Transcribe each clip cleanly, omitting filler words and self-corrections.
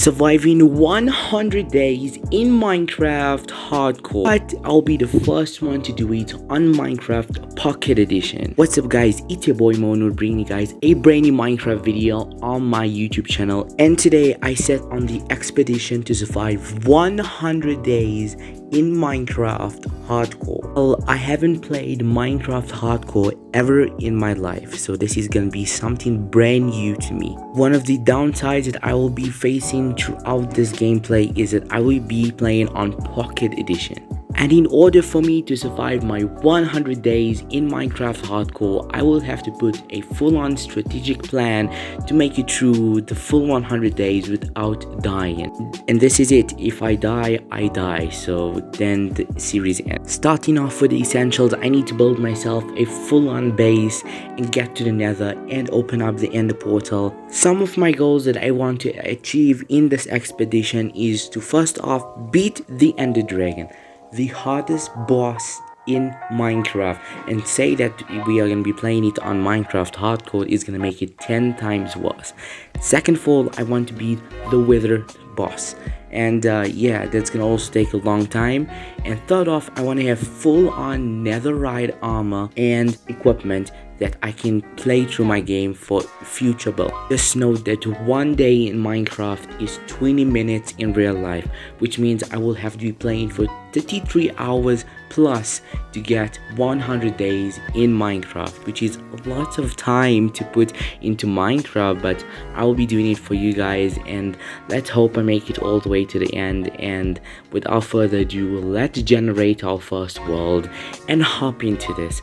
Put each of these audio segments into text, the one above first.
surviving 100 days in Minecraft Hardcore, but I'll be the first one to do it on Minecraft Pocket Edition. What's up guys, it's your boy Mono bringing you guys a brand new Minecraft video on my YouTube channel, and today I set on the expedition to survive 100 days in Minecraft Hardcore. Well, I haven't played Minecraft Hardcore ever in my life, so this is gonna be something brand new to me. One of the downsides that I will be facing throughout this gameplay is that I will be playing on Pocket Edition. And in order for me to survive my 100 days in Minecraft Hardcore, I will have to put a full-on strategic plan to make it through the full 100 days without dying. And this is it. If I die, I die. So then the series ends. Starting off with the essentials, I need to build myself a full-on base and get to the nether and open up the ender portal. Some of my goals that I want to achieve in this expedition is to first off beat the ender dragon, the hardest boss in Minecraft, and say that we are going to be playing it on Minecraft Hardcore is going to make it 10 times worse. Second of all, I want to beat the wither boss, and yeah, that's going to also take a long time. And third off, I want to have full on netherite armor and equipment that I can play through my game for future build. Just note that one day in Minecraft is 20 minutes in real life, which means I will have to be playing for 33 hours plus to get 100 days in Minecraft, which is a lot of time to put into Minecraft, but I will be doing it for you guys, and let's hope I make it all the way to the end. And without further ado, let's generate our first world and hop into this.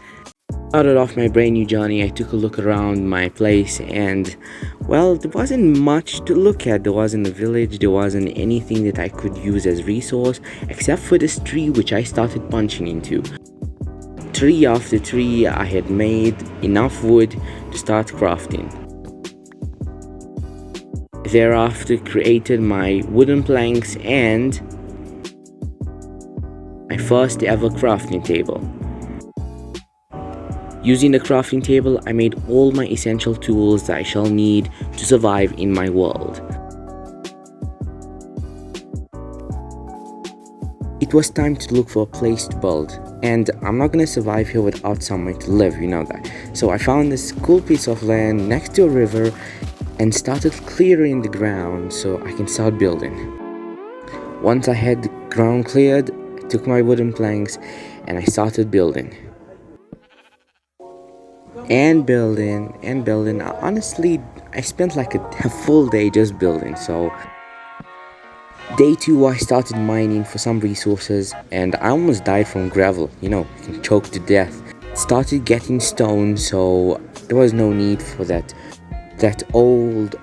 Started off my brand new journey. I took a look around my place, and well, there wasn't much to look at. There wasn't a village, there wasn't anything that I could use as resource except for this tree, which I started punching into. Tree after tree, I had made enough wood to start crafting. Thereafter created my wooden planks and my first ever crafting table. Using the crafting table, I made all my essential tools that I shall need to survive in my world. It was time to look for a place to build, and I'm not gonna survive here without somewhere to live, you know that. So I found this cool piece of land next to a river and started clearing the ground so I can start building. Once I had the ground cleared, I took my wooden planks and I started building. And building. Honestly, I spent like a full day just building. So day 2, I started mining for some resources, and I almost died from gravel, you know, you can choke to death. Started getting stone, so there was no need for that old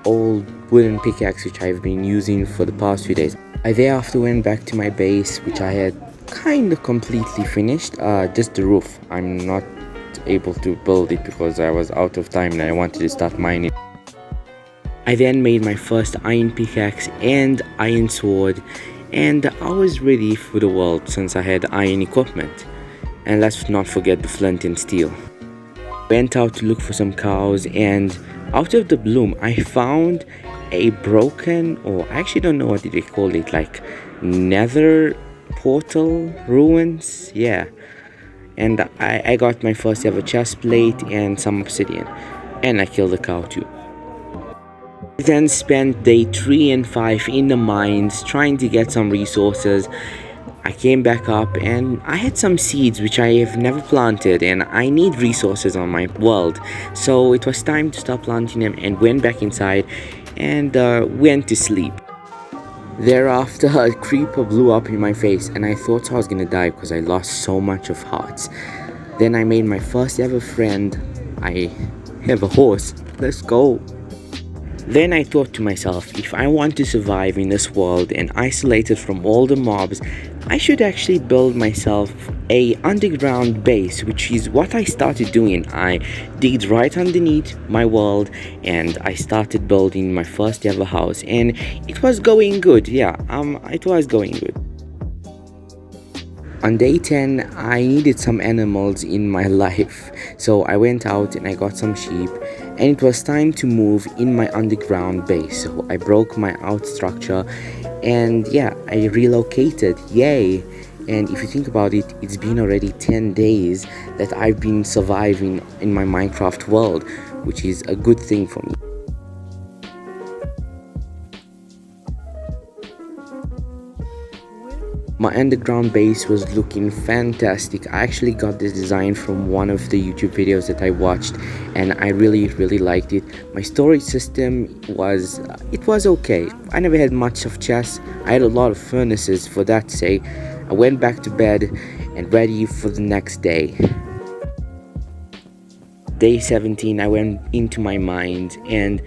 wooden pickaxe which I've been using for the past few days. I thereafter went back to my base, which I had kind of completely finished, just the roof. I'm not able to build it because I was out of time and I wanted to start mining. I then made my first iron pickaxe and iron sword, and I was ready for the world since I had iron equipment. And let's not forget the flint and steel. Went out to look for some cows, and out of the bloom I found a broken, or I actually don't know what they call it, like nether portal ruins, yeah. And I got my first ever chest plate and some obsidian, and I killed the cow too. I then spent day 3 and 5 in the mines trying to get some resources. I came back up and I had some seeds which I have never planted, and I need resources on my world, so it was time to stop planting them, and went back inside and went to sleep. Thereafter, a creeper blew up in my face and I thought I was gonna die because I lost so much of hearts. Then I made my first ever friend. I have a horse, let's go. Then I thought to myself, if I want to survive in this world and isolated from all the mobs, I should actually build myself a underground base, which is what I started doing. I digged right underneath my world and I started building my first ever house, and it was going good. Yeah, it was going good. On day 10, I needed some animals in my life, so I went out and I got some sheep, and it was time to move in my underground base. So I broke my out structure, and yeah, I relocated. Yay! And if you think about it, it's been already 10 days that I've been surviving in my Minecraft world, which is a good thing for me. My underground base was looking fantastic. I actually got this design from one of the YouTube videos that I watched, and I really liked it. My storage system was okay. I never had much of chests. I had a lot of furnaces, for that sake. I went back to bed and ready for the next day. Day 17, I went into my mine and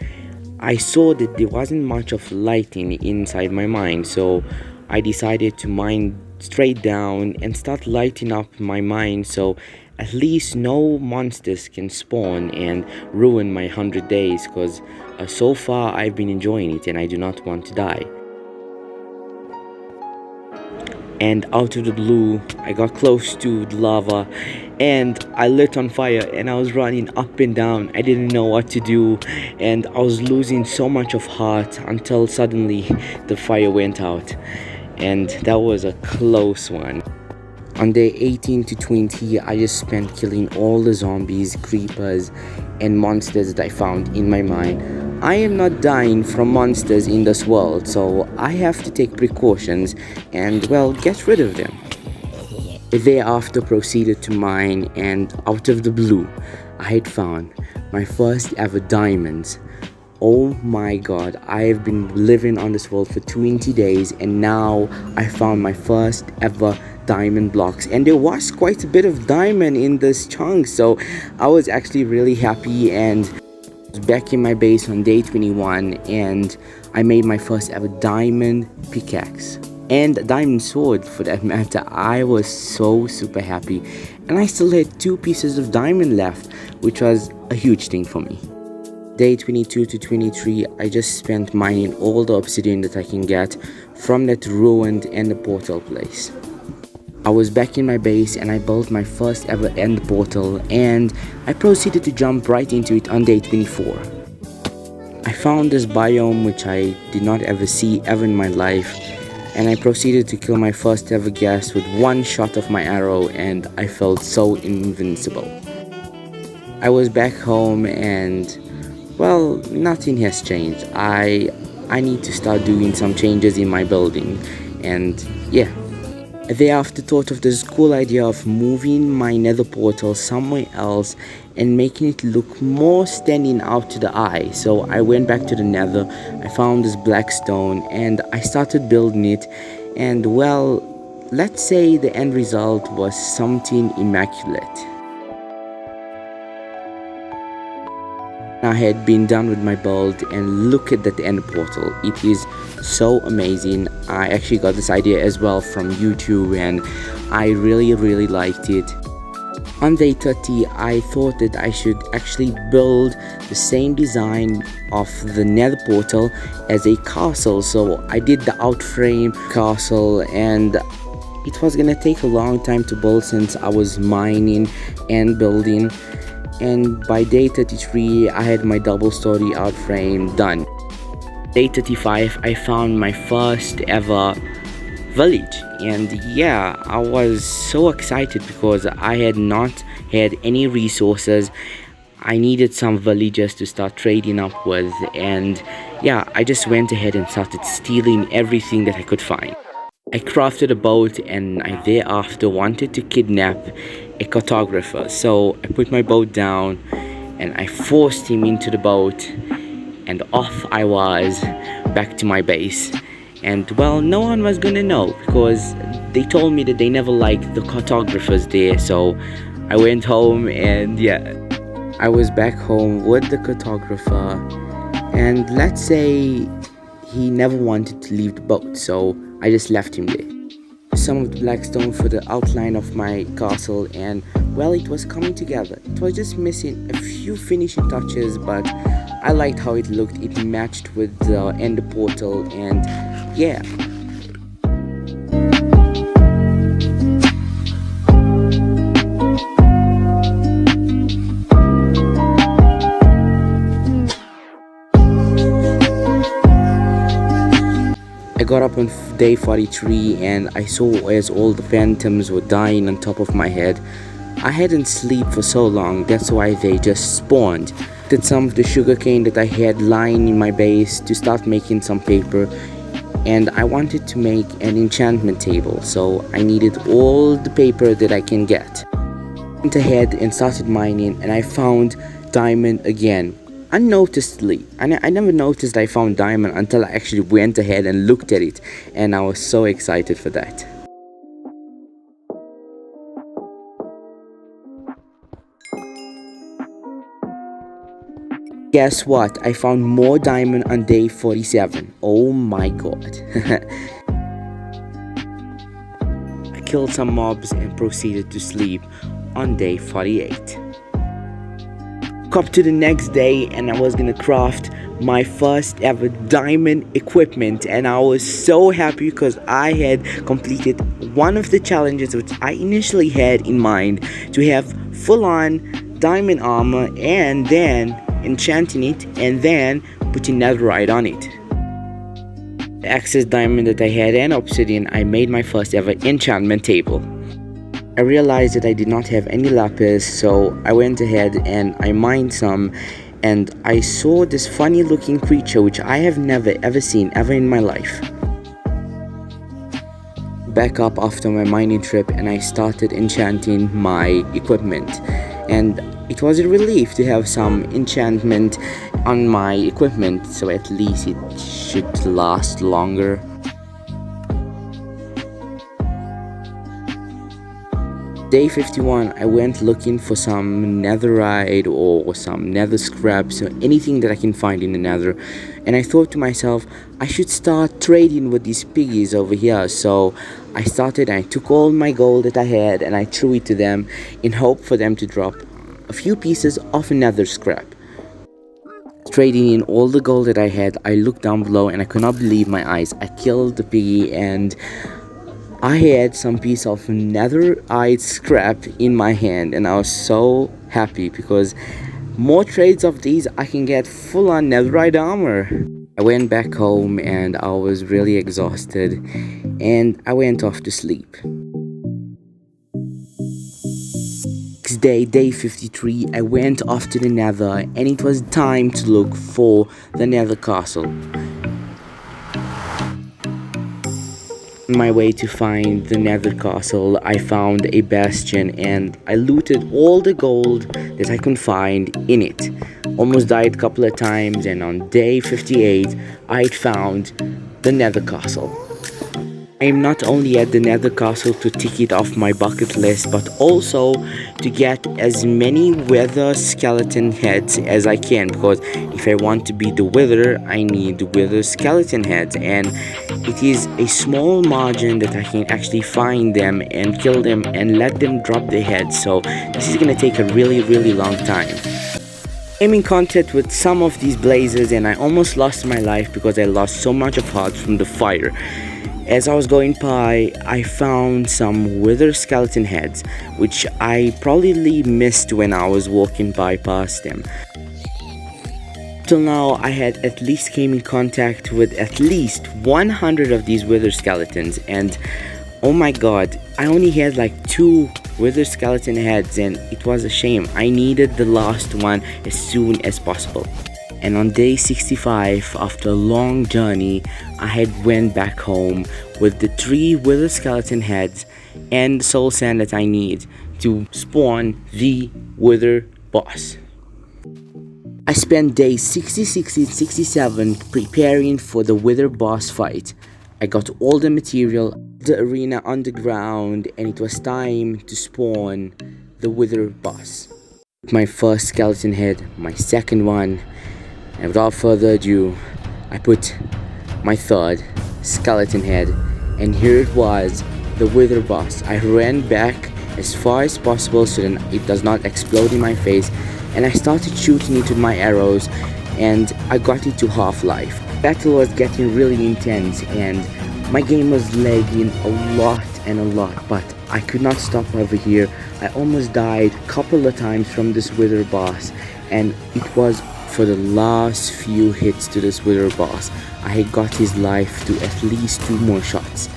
I saw that there wasn't much of lighting inside my mine, so I decided to mine straight down and start lighting up my mine, so at least no monsters can spawn and ruin my 100 days, because so far I've been enjoying it and I do not want to die. And out of the blue, I got close to the lava and I lit on fire, and I was running up and down. I didn't know what to do, and I was losing so much of heart until suddenly the fire went out, and that was a close one. On day 18 to 20, I just spent killing all the zombies, creepers, and monsters that I found in my mine. I am not dying from monsters in this world, so I have to take precautions and, well, get rid of them. Thereafter proceeded to mine, and out of the blue, I had found my first ever diamonds. Oh my god, I have been living on this world for 20 days and now I found my first ever diamond blocks, and there was quite a bit of diamond in this chunk, so I was actually really happy. And back in my base on day 21, and I made my first ever diamond pickaxe and a diamond sword, for that matter. I was so super happy, and I still had 2 pieces of diamond left, which was a huge thing for me. Day 22 to 23, I just spent mining all the obsidian that I can get from that ruined ender portal place. I was back in my base and I built my first ever end portal, and I proceeded to jump right into it on day 24. I found this biome which I did not ever see ever in my life, and I proceeded to kill my first ever guest with 1 shot of my arrow, and I felt so invincible. I was back home and, well, nothing has changed. I need to start doing some changes in my building, and yeah. Thereafter thought of this cool idea of moving my nether portal somewhere else and making it look more standing out to the eye. So I went back to the nether, I found this black stone and I started building it, and well, let's say the end result was something immaculate. I had been done with my build, and look at that end portal. It is so amazing. I actually got this idea as well from YouTube and I really liked it. On day 30, I thought that I should actually build the same design of the nether portal as a castle, so I did the outframe castle, and it was gonna take a long time to build since I was mining and building. And by day 33, I had my double story outframe done. Day 35, I found my first ever village, and yeah, I was so excited because I had not had any resources. I needed some villagers to start trading up with, and yeah, I just went ahead and started stealing everything that I could find. I crafted a boat, and I thereafter wanted to kidnap a cartographer, so I put my boat down and I forced him into the boat, and off I was back to my base. And well, no one was gonna know because they told me that they never liked the cartographers there, so I went home, and yeah, I was back home with the cartographer, and let's say he never wanted to leave the boat, so I just left him there. Some of the black stone for the outline of my castle, and well, it was coming together. It was just missing a few finishing touches, but I liked how it looked. It matched with the ender portal, and yeah. I got up on day 43 and I saw as all the phantoms were dying on top of my head. I hadn't slept for so long, that's why they just spawned. Did some of the sugarcane that I had lying in my base to start making some paper, and I wanted to make an enchantment table, so I needed all the paper that I can get. Went ahead and started mining, and I found diamond again. Unnoticedly, I never noticed I found diamond until I actually went ahead and looked at it, and I was so excited for that. Guess what? I found more diamond on day 47. Oh my god. I killed some mobs and proceeded to sleep on day 48. Up to the next day and I was gonna craft my first ever diamond equipment, and I was so happy because I had completed one of the challenges which I initially had in mind, to have full-on diamond armor and then enchanting it and then putting netherite on it. The excess diamond that I had and obsidian, I made my first ever enchantment table. I realized that I did not have any lapis, so I went ahead and I mined some, and I saw this funny looking creature which I have never ever seen ever in my life. Back up after my mining trip and I started enchanting my equipment, and it was a relief to have some enchantment on my equipment, so at least it should last longer. Day 51, I went looking for some netherite or some nether scraps or anything that I can find in the nether, and I thought to myself, I should start trading with these piggies over here. So I started and I took all my gold that I had and I threw it to them in hope for them to drop a few pieces of nether scrap. Trading in all the gold that I had, I looked down below and I could not believe my eyes. I killed the piggy and I had some piece of netherite scrap in my hand, and I was so happy because more trades of these I can get full-on netherite armor. I went back home and I was really exhausted and I went off to sleep. Next day, day 53, I went off to the nether and it was time to look for the nether castle. On my way to find the nether castle, I found a bastion and I looted all the gold that I could find in it. Almost died a couple of times, and on day 58 I found the nether castle. I am not only at the nether castle to tick it off my bucket list, but also to get as many wither skeleton heads as I can, because if I want to be the wither, I need wither skeleton heads, and it is a small margin that I can actually find them and kill them and let them drop their heads, so this is gonna take a really long time. I'm in contact with some of these blazers and I almost lost my life because I lost so much of hearts from the fire. As I was going by, I found some wither skeleton heads, which I probably missed when I was walking by past them. Till now, I had at least came in contact with at least 100 of these wither skeletons, and oh my god, I only had like 2 wither skeleton heads, and it was a shame. I needed the last one as soon as possible. And on day 65, after a long journey, I had went back home with the 3 wither skeleton heads and the soul sand that I need to spawn the wither boss. I spent days 66 and 67 preparing for the wither boss fight. I got all the material, the arena underground, and it was time to spawn the wither boss. My first skeleton head, my second one, and without further ado, I put my third skeleton head, and here it was, the wither boss. I ran back as far as possible so that it does not explode in my face, and I started shooting it with my arrows, and I got it to half-life. Battle was getting really intense and my game was lagging a lot, but I could not stop over here. I almost died a couple of times from this wither boss, and it was for the last few hits to this wither boss. I got his life to at least 2 more shots,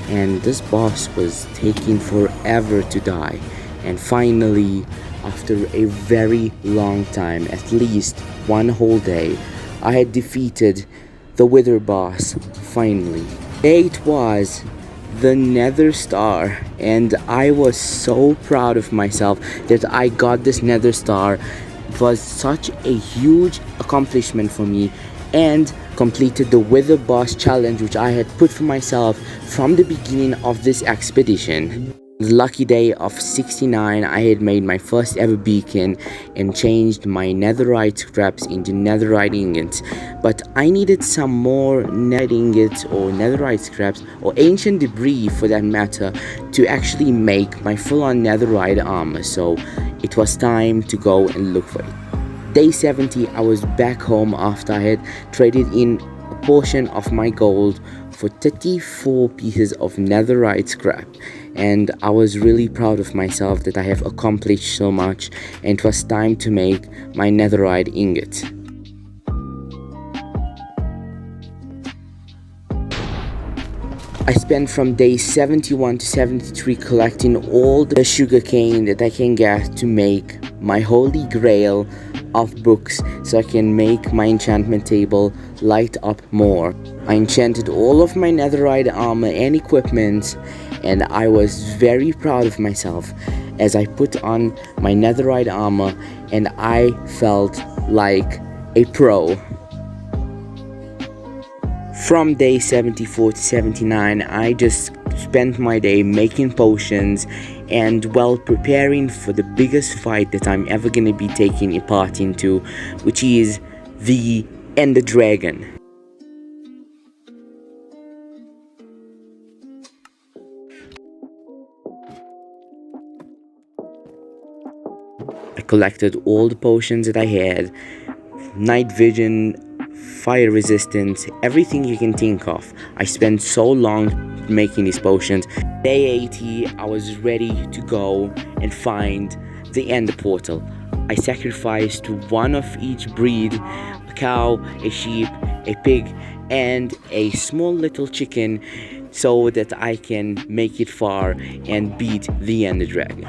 and this boss was taking forever to die. And finally, after a very long time, at least 1 whole day, I had defeated the Wither boss finally. It was the Nether Star, and I was so proud of myself that I got this Nether Star. It was such a huge accomplishment for me, and completed the Wither boss challenge which I had put for myself from the beginning of this expedition. The lucky day of 69, I had made my first ever beacon and changed my netherite scraps into netherite ingots. But I needed some more netherite ingots or netherite scraps or ancient debris for that matter to actually make my full-on netherite armor. So it was time to go and look for it. Day 70, I was back home after I had traded in a portion of my gold for 34 pieces of netherite scrap, and I was really proud of myself that I have accomplished so much, and it was time to make my netherite ingot. I spent from day 71 to 73 collecting all the sugarcane that I can get to make my holy grail of books, so I can make my enchantment table light up more. I enchanted all of my netherite armor and equipment, and I was very proud of myself as I put on my netherite armor, and I felt like a pro. From day 74 to 79, I just spent my day making potions and preparing for the biggest fight that I'm ever gonna be taking a part into, which is the Ender Dragon. I collected all the potions that I had, night vision, fire resistance, everything you can think of. I spent so long making these potions. Day 80, I was ready to go and find the Ender portal. I sacrificed one of each breed: a cow, a sheep, a pig, and a small little chicken, so that I can make it far and beat the Ender Dragon.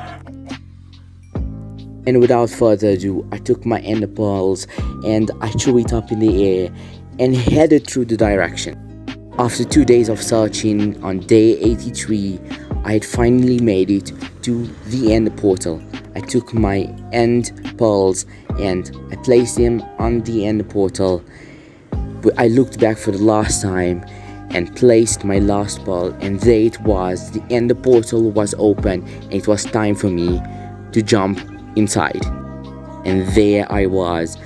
And without further ado, I took my ender pearls and I threw it up in the air and headed through the direction. After 2 days of searching, on day 83, I had finally made it to the ender portal. I took my end pearls and I placed them on the ender portal. I looked back for the last time and placed my last pearl, and there it was. The ender portal was open and it was time for me to jump inside. And there I was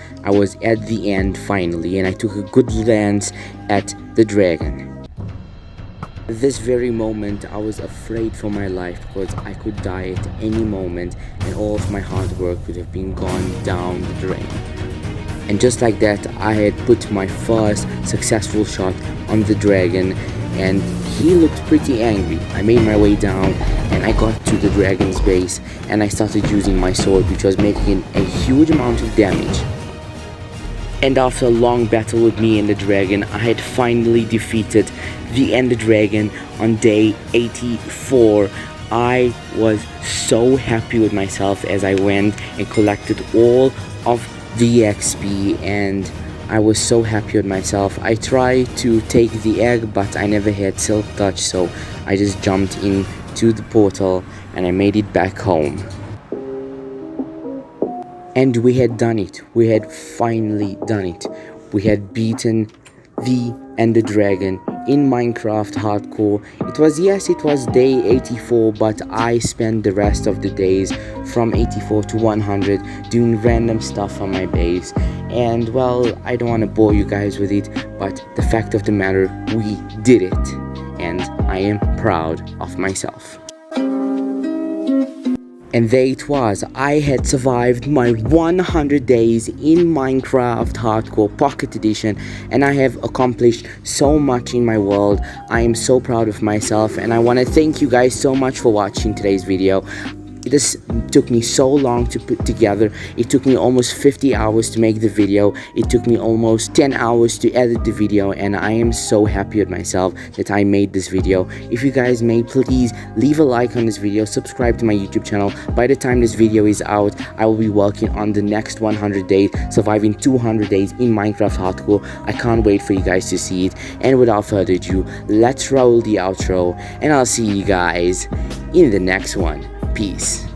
at the end finally, and I took a good glance at the dragon. At this very moment, I was afraid for my life because I could die at any moment and all of my hard work could have been gone down the drain. And just like that, I had put my first successful shot on the dragon, and he looked pretty angry. I made my way down and I got to the dragon's base and I started using my sword, which was making a huge amount of damage. And after a long battle with me and the dragon, I had finally defeated the Ender Dragon on day 84. I was so happy with myself as I went and collected all of the XP, and I was so happy with myself. I tried to take the egg, but I never had silk touch, so I just jumped into the portal and I made it back home. And we had done it. We had finally done it. We had beaten the Ender Dragon in Minecraft Hardcore. It was day 84, but I spent the rest of the days from 84 to 100 doing random stuff on my base. And well, I don't want to bore you guys with it, but the fact of the matter, we did it, and I am proud of myself. And there it was. I had survived my 100 days in Minecraft Hardcore Pocket Edition, and I have accomplished so much in my world. I am so proud of myself, and I want to thank you guys so much for watching today's video. this took me so long to put together. It took me almost 50 hours to make the video. It took me almost 10 hours to edit the video, and I am so happy with myself that I made this video. If you guys may, please leave a like on this video, subscribe to my YouTube channel. By the time this video is out, I will be working on the next 100 days, surviving 200 days in Minecraft hardcore. I can't wait for you guys to see it. And without further ado, let's roll the outro, and I'll see you guys in the next one. Peace.